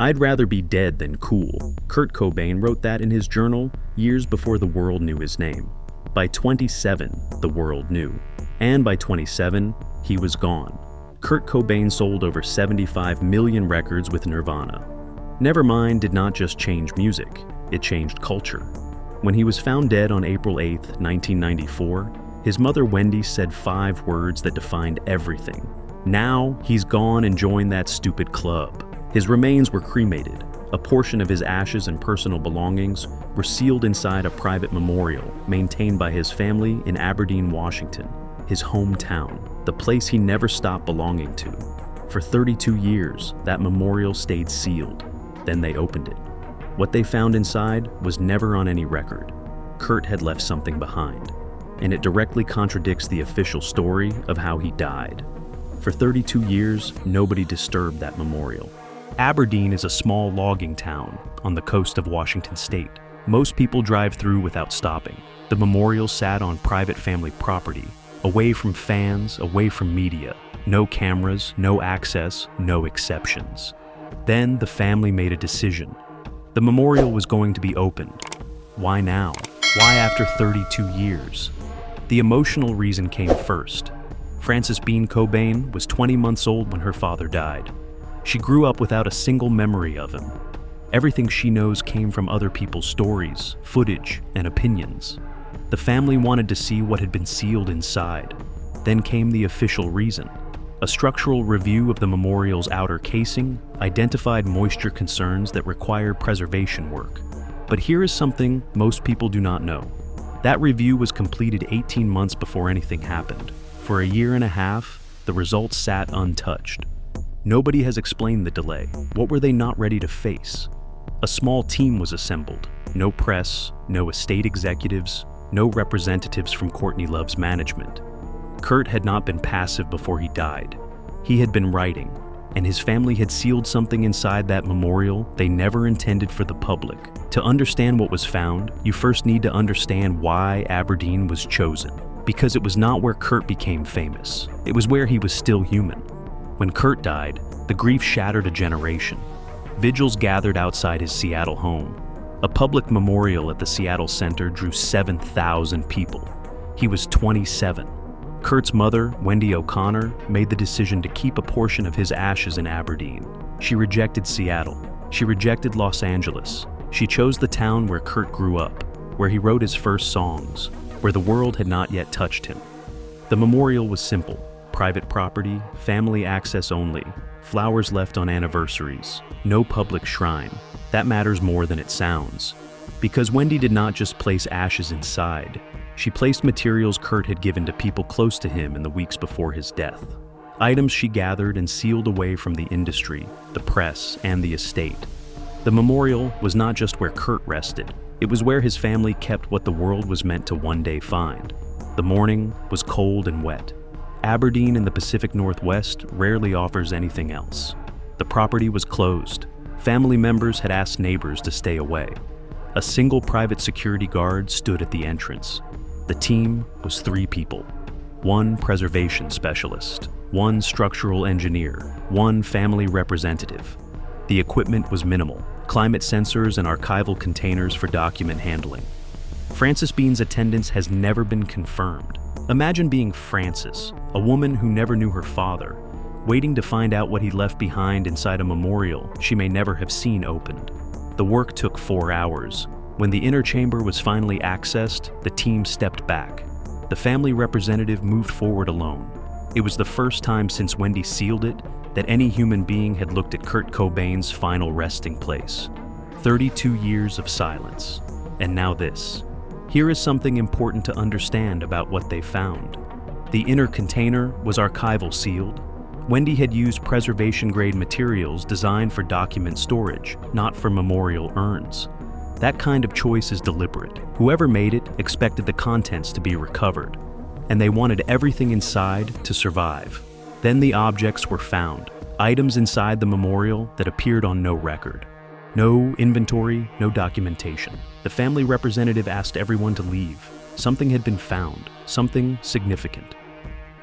"I'd rather be dead than cool." Kurt Cobain wrote that in his journal years before the world knew his name. By 27, the world knew. And by 27, he was gone. Kurt Cobain sold over 75 million records with Nirvana. Nevermind did not just change music, it changed culture. When he was found dead on April 8, 1994, his mother Wendy said 5 words that defined everything. Now, he's gone and joined that stupid club. His remains were cremated. A portion of his ashes and personal belongings were sealed inside a private memorial maintained by his family in Aberdeen, Washington, his hometown, the place he never stopped belonging to. For 32 years, that memorial stayed sealed. Then they opened it. What they found inside was never on any record. Kurt had left something behind, and it directly contradicts the official story of how he died. For 32 years, nobody disturbed that memorial. Aberdeen is a small logging town on the coast of Washington state. Most people drive through without stopping. The memorial sat on private family property, away from fans, away from media. No cameras, no access, no exceptions. Then the family made a decision. The memorial was going to be opened. Why now? Why after 32 years? The emotional reason came first. Frances Bean Cobain was 20 months old when her father died. She grew up without a single memory of him. Everything she knows came from other people's stories, footage, and opinions. The family wanted to see what had been sealed inside. Then came the official reason. A structural review of the memorial's outer casing identified moisture concerns that required preservation work. But here is something most people do not know. That review was completed 18 months before anything happened. For a year and a half, the results sat untouched. Nobody has explained the delay. What were they not ready to face? A small team was assembled. No press, no estate executives, no representatives from Courtney Love's management. Kurt had not been passive before he died. He had been writing, and his family had sealed something inside that memorial they never intended for the public. To understand what was found, you first need to understand why Aberdeen was chosen. Because it was not where Kurt became famous. It was where he was still human. When Kurt died, the grief shattered a generation. Vigils gathered outside his Seattle home. A public memorial at the Seattle Center drew 7,000 people. He was 27. Kurt's mother, Wendy O'Connor, made the decision to keep a portion of his ashes in Aberdeen. She rejected Seattle. She rejected Los Angeles. She chose the town where Kurt grew up, where he wrote his first songs, where the world had not yet touched him. The memorial was simple. Private property, family access only, flowers left on anniversaries, no public shrine. That matters more than it sounds. Because Wendy did not just place ashes inside, she placed materials Kurt had given to people close to him in the weeks before his death. Items she gathered and sealed away from the industry, the press, and the estate. The memorial was not just where Kurt rested, it was where his family kept what the world was meant to one day find. The morning was cold and wet. Aberdeen in the Pacific Northwest rarely offers anything else. The property was closed. Family members had asked neighbors to stay away. A single private security guard stood at the entrance. The team was 3 people. 1 preservation specialist, 1 structural engineer, 1 family representative. The equipment was minimal, climate sensors and archival containers for document handling. Frances Bean's attendance has never been confirmed. Imagine being Frances, a woman who never knew her father, waiting to find out what he left behind inside a memorial she may never have seen opened. The work took 4 hours. When the inner chamber was finally accessed, the team stepped back. The family representative moved forward alone. It was the first time since Wendy sealed it that any human being had looked at Kurt Cobain's final resting place. 32 years of silence. And now this. Here is something important to understand about what they found. The inner container was archival sealed. Wendy had used preservation-grade materials designed for document storage, not for memorial urns. That kind of choice is deliberate. Whoever made it expected the contents to be recovered, and they wanted everything inside to survive. Then the objects were found, items inside the memorial that appeared on no record. No inventory, no documentation. The family representative asked everyone to leave. Something had been found, something significant.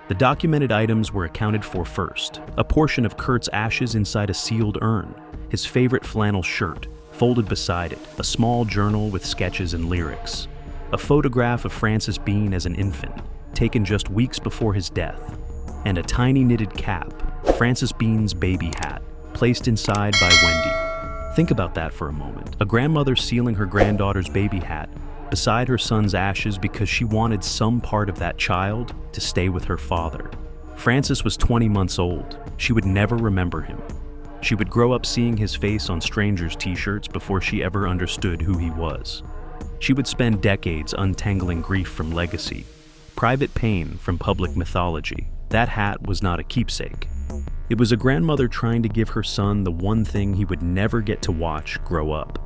The documented items were accounted for first: a portion of Kurt's ashes inside a sealed urn, his favorite flannel shirt, folded beside it, a small journal with sketches and lyrics, a photograph of Francis Bean as an infant, taken just weeks before his death, and a tiny knitted cap, Francis Bean's baby hat, placed inside by Wendy. Think about that for a moment. A grandmother sealing her granddaughter's baby hat beside her son's ashes because she wanted some part of that child to stay with her father. Francis was 20 months old. She would never remember him. She would grow up seeing his face on strangers' t-shirts before she ever understood who he was. She would spend decades untangling grief from legacy, private pain from public mythology. That hat was not a keepsake. It was a grandmother trying to give her son the one thing he would never get to watch grow up.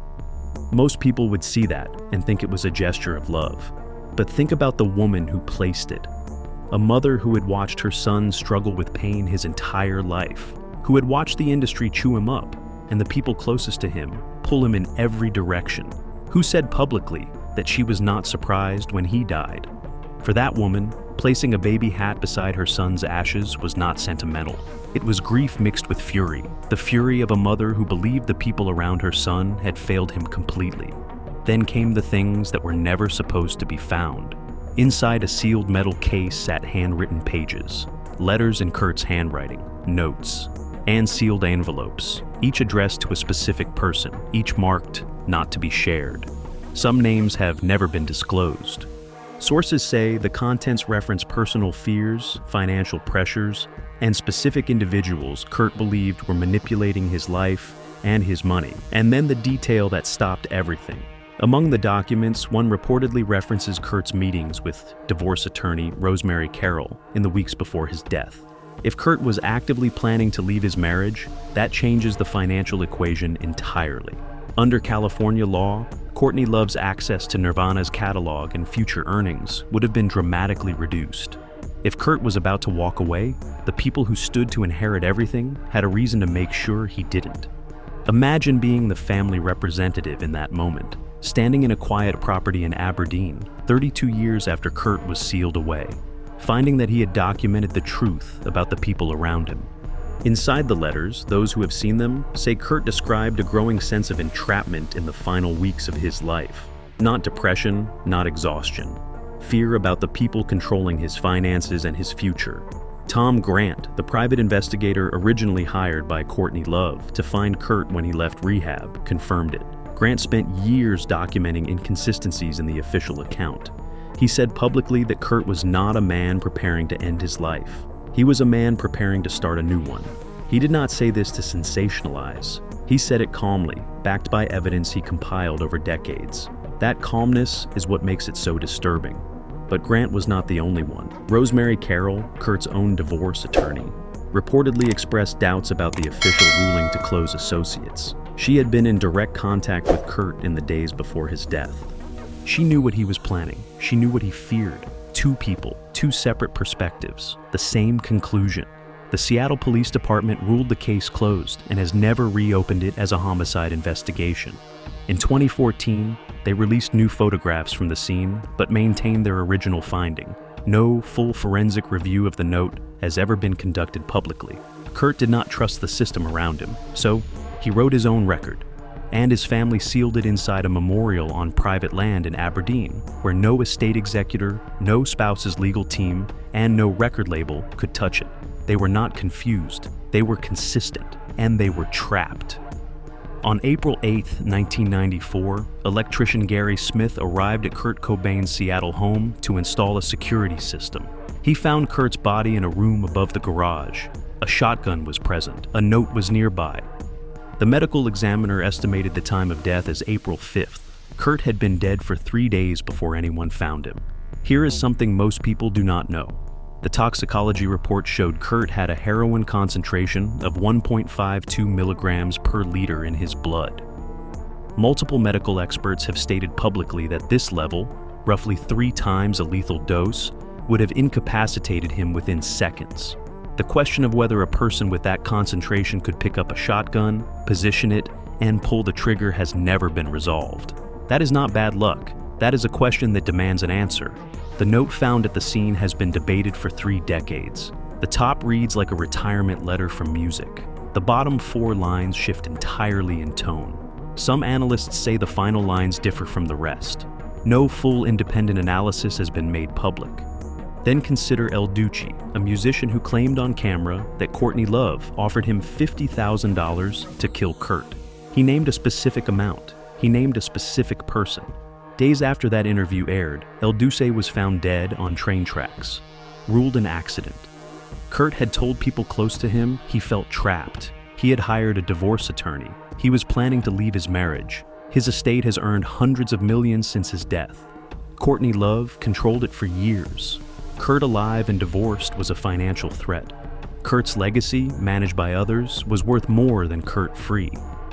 Most people would see that and think it was a gesture of love. But think about the woman who placed it. A mother who had watched her son struggle with pain his entire life, who had watched the industry chew him up and the people closest to him pull him in every direction, who said publicly that she was not surprised when he died. For that woman, placing a baby hat beside her son's ashes was not sentimental. It was grief mixed with fury, the fury of a mother who believed the people around her son had failed him completely. Then came the things that were never supposed to be found. Inside a sealed metal case sat handwritten pages, letters in Kurt's handwriting, notes, and sealed envelopes, each addressed to a specific person, each marked not to be shared. Some names have never been disclosed. Sources say the contents reference personal fears, financial pressures, and specific individuals Kurt believed were manipulating his life and his money. And then the detail that stopped everything. Among the documents, one reportedly references Kurt's meetings with divorce attorney Rosemary Carroll in the weeks before his death. If Kurt was actively planning to leave his marriage, that changes the financial equation entirely. Under California law, Courtney Love's access to Nirvana's catalog and future earnings would have been dramatically reduced. If Kurt was about to walk away, the people who stood to inherit everything had a reason to make sure he didn't. Imagine being the family representative in that moment, standing in a quiet property in Aberdeen, 32 years after Kurt was sealed away, finding that he had documented the truth about the people around him. Inside the letters, those who have seen them say Kurt described a growing sense of entrapment in the final weeks of his life. Not depression, not exhaustion. Fear about the people controlling his finances and his future. Tom Grant, the private investigator originally hired by Courtney Love to find Kurt when he left rehab, confirmed it. Grant spent years documenting inconsistencies in the official account. He said publicly that Kurt was not a man preparing to end his life. He was a man preparing to start a new one. He did not say this to sensationalize. He said it calmly, backed by evidence he compiled over decades. That calmness is what makes it so disturbing. But Grant was not the only one. Rosemary Carroll, Kurt's own divorce attorney, reportedly expressed doubts about the official ruling to close associates. She had been in direct contact with Kurt in the days before his death. She knew what he was planning. She knew what he feared. Two people, two separate perspectives, the same conclusion. The Seattle Police Department ruled the case closed and has never reopened it as a homicide investigation. In 2014, they released new photographs from the scene, but maintained their original finding. No full forensic review of the note has ever been conducted publicly. Kurt did not trust the system around him, so he wrote his own record, and his family sealed it inside a memorial on private land in Aberdeen, where no estate executor, no spouse's legal team, and no record label could touch it. They were not confused, they were consistent, and they were trapped. On April 8, 1994, electrician Gary Smith arrived at Kurt Cobain's Seattle home to install a security system. He found Kurt's body in a room above the garage. A shotgun was present, a note was nearby. The medical examiner estimated the time of death as April 5th. Kurt had been dead for 3 days before anyone found him. Here is something most people do not know. The toxicology report showed Kurt had a heroin concentration of 1.52 milligrams per liter in his blood. Multiple medical experts have stated publicly that this level, roughly 3 times a lethal dose, would have incapacitated him within seconds. The question of whether a person with that concentration could pick up a shotgun, position it, and pull the trigger has never been resolved. That is not bad luck. That is a question that demands an answer. The note found at the scene has been debated for 3 decades. The top reads like a retirement letter from music. The bottom 4 lines shift entirely in tone. Some analysts say the final lines differ from the rest. No full independent analysis has been made public. Then consider Untouched, a musician who claimed on camera that Courtney Love offered him $50,000 to kill Kurt. He named a specific amount. He named a specific person. Days after that interview aired, Untouched was found dead on train tracks, ruled an accident. Kurt had told people close to him he felt trapped. He had hired a divorce attorney. He was planning to leave his marriage. His estate has earned hundreds of millions since his death. Courtney Love controlled it for years. Kurt alive and divorced was a financial threat. Kurt's legacy, managed by others, was worth more than Kurt free.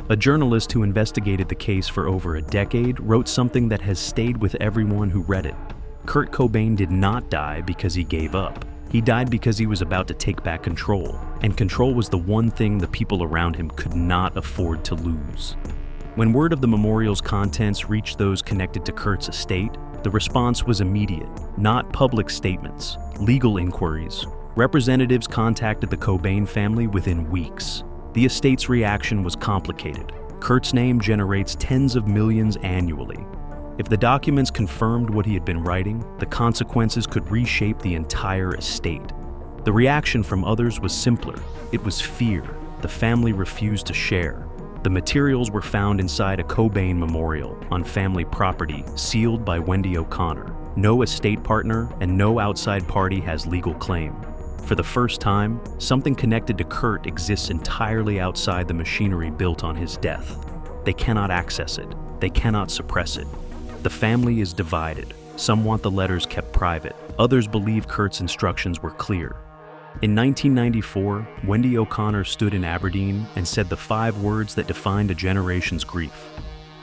A journalist who investigated the case for over a decade wrote something that has stayed with everyone who read it. Kurt Cobain did not die because he gave up. He died because he was about to take back control, and control was the one thing the people around him could not afford to lose. When word of the memorial's contents reached those connected to Kurt's estate, the response was immediate, not public statements, legal inquiries. Representatives contacted the Cobain family within weeks. The estate's reaction was complicated. Kurt's name generates tens of millions annually. If the documents confirmed what he had been writing, the consequences could reshape the entire estate. The reaction from others was simpler. It was fear. The family refused to share. The materials were found inside a Cobain memorial on family property, sealed by Wendy O'Connor. No estate partner and no outside party has legal claim. For the first time, something connected to Kurt exists entirely outside the machinery built on his death. They cannot access it. They cannot suppress it. The family is divided. Some want the letters kept private. Others believe Kurt's instructions were clear. In 1994, Wendy O'Connor stood in Aberdeen and said the 5 words that defined a generation's grief.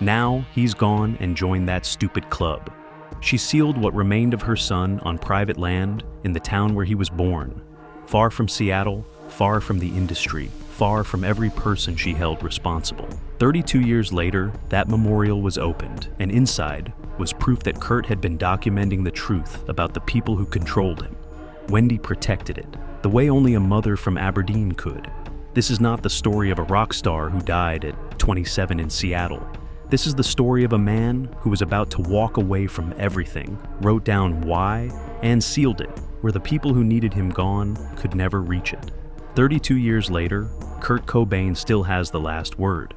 Now, he's gone and joined that stupid club. She sealed what remained of her son on private land in the town where he was born, far from Seattle, far from the industry, far from every person she held responsible. 32 years later, that memorial was opened, and inside was proof that Kurt had been documenting the truth about the people who controlled him. Wendy protected it, the way only a mother from Aberdeen could. This is not the story of a rock star who died at 27 in Seattle. This is the story of a man who was about to walk away from everything, wrote down why, and sealed it, where the people who needed him gone could never reach it. 32 years later, Kurt Cobain still has the last word.